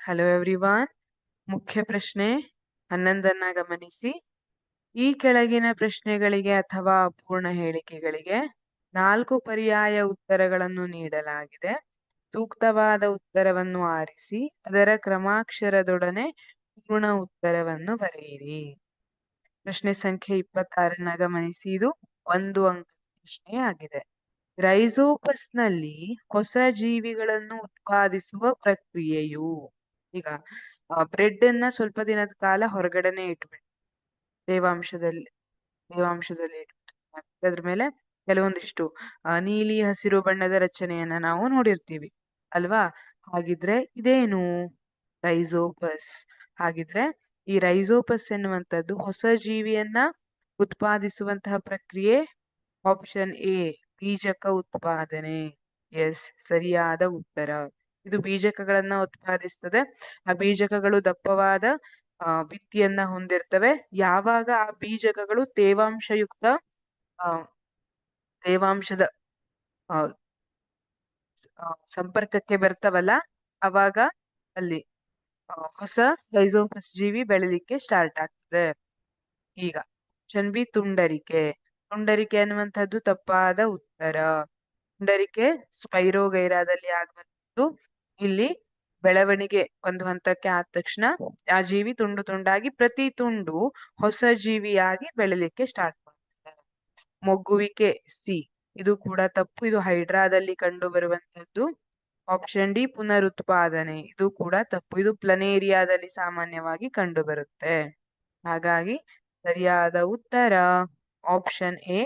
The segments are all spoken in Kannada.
Hello everyone. ಮುಖ್ಯ ಪ್ರಶ್ನೆ 11 ಗಮನಿಸಿ. ಈ ಕೆಳಗಿನ ಪ್ರಶ್ನೆಗಳಿಗೆ ಅಥವಾ ಅಪೂರ್ಣ ಹೇಳಿಕೆಗಳಿಗೆ 4 ಪರ್ಯಾಯ ಉತ್ತರಗಳನ್ನು ನೀಡಲಾಗಿದೆ. ಸೂಕ್ತವಾದ ಉತ್ತರವನ್ನು ಆರಿಸಿ ಅದರ ಕ್ರಮಾಕ್ಷರದೊಡನೆ ಪೂರ್ಣ ಉತ್ತರವನ್ನು ಬರೆಯಿರಿ. ಪ್ರಶ್ನೆ ಸಂಖ್ಯೆ 26 ಗಮನಿಸಿ. ಇದು 1 ಅಂಕದ ಪ್ರಶ್ನೆಯಾಗಿದೆ. ರೈಸೋಪಸ್ನಲ್ಲಿ ಹೊಸ ಜೀವಿಗಳನ್ನು ಉತ್ಪಾದಿಸುವ ಪ್ರಕ್ರಿಯೆಯು. ಈಗ ಬ್ರೆಡ್ ಅನ್ನ ಸ್ವಲ್ಪ ದಿನದ ಕಾಲ ಹೊರಗಡೆನೆ ಇಟ್ಬಿಟ್ಟು ತೇವಾಂಶದಲ್ಲಿ ಇಟ್ಬಿಟ್ಟು ಮತ್ತೆ ಅದ್ರ ಮೇಲೆ ಕೆಲವೊಂದಿಷ್ಟು ನೀಲಿ ಹಸಿರು ಬಣ್ಣದ ರಚನೆಯನ್ನ ನಾವು ನೋಡಿರ್ತೀವಿ ಅಲ್ವಾ. ಹಾಗಿದ್ರೆ ಇದೇನು? ರೈಸೋಪಸ್. ಹಾಗಿದ್ರೆ ಈ ರೈಸೋಪಸ್ ಎನ್ನುವಂಥದ್ದು ಹೊಸ ಜೀವಿಯನ್ನ ಉತ್ಪಾದಿಸುವಂತಹ ಪ್ರಕ್ರಿಯೆ. ಆಪ್ಷನ್ ಎ, ಬೀಜಕ ಉತ್ಪಾದನೆ. ಎಸ್, ಸರಿಯಾದ ಉತ್ತರ. ಇದು ಬೀಜಕಗಳನ್ನ ಉತ್ಪಾದಿಸ್ತದೆ. ಆ ಬೀಜಕಗಳು ದಪ್ಪವಾದ ಭಿತ್ತಿಯನ್ನ ಹೊಂದಿರ್ತವೆ. ಯಾವಾಗ ಆ ಬೀಜಕಗಳು ತೇವಾಂಶದ ಸಂಪರ್ಕಕ್ಕೆ ಬರ್ತವಲ್ಲ, ಅವಾಗ ಅಲ್ಲಿ ಹೊಸ ರೈಸೋಪಸ್ ಜೀವಿ ಬೆಳಿಲಿಕ್ಕೆ ಸ್ಟಾರ್ಟ್ ಆಗ್ತದೆ. ಈಗ ಆಪ್ಷನ್ ಬಿ, ತುಂಡರಿಕೆ. ತುಂಡರಿಕೆ ಅನ್ನುವಂಥದ್ದು ತಪ್ಪಾದ ಉತ್ತರ. ತುಂಡರಿಕೆ ಸ್ಪೈರೋಗೈರಾದಲ್ಲಿ ಆಗುವಂಥದ್ದು. ಇಲ್ಲಿ ಬೆಳವಣಿಗೆ ಒಂದು ಹಂತಕ್ಕೆ ಆದ ತಕ್ಷಣ ಆ ಜೀವಿ ತುಂಡು ತುಂಡಾಗಿ ಪ್ರತಿ ತುಂಡು ಹೊಸ ಜೀವಿಯಾಗಿ ಬೆಳಿಲಿಕ್ಕೆ ಸ್ಟಾರ್ಟ್ ಮಾಡ್ತದೆ. ಮೊಗ್ಗುವಿಕೆ ಸಿ, ಇದು ಕೂಡ ತಪ್ಪು. ಇದು ಹೈಡ್ರಾದಲ್ಲಿ ಕಂಡು ಬರುವಂತದ್ದು. ಆಪ್ಷನ್ ಡಿ, ಪುನರುತ್ಪಾದನೆ. ಇದು ಕೂಡ ತಪ್ಪು. ಇದು ಪ್ಲನೇರಿಯಾದಲ್ಲಿ ಸಾಮಾನ್ಯವಾಗಿ ಕಂಡು ಬರುತ್ತೆ. ಹಾಗಾಗಿ ಸರಿಯಾದ ಉತ್ತರ ಆಪ್ಷನ್ ಎ,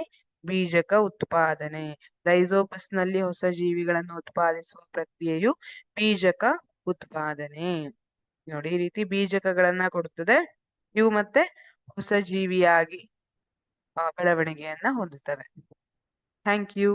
ಬೀಜಕ ಉತ್ಪಾದನೆ. ರೈಸೋಪಸ್ ನಲ್ಲಿ ಹೊಸ ಜೀವಿಗಳನ್ನು ಉತ್ಪಾದಿಸುವ ಪ್ರಕ್ರಿಯೆಯು ಬೀಜಕ ಉತ್ಪಾದನೆ. ನೋಡಿ, ಈ ರೀತಿ ಬೀಜಕಗಳನ್ನ ಕೊಡುತ್ತದೆ. ಇವು ಮತ್ತೆ ಹೊಸ ಜೀವಿಯಾಗಿ ಬೆಳವಣಿಗೆಯನ್ನ ಹೊಂದುತ್ತವೆ. Thank you.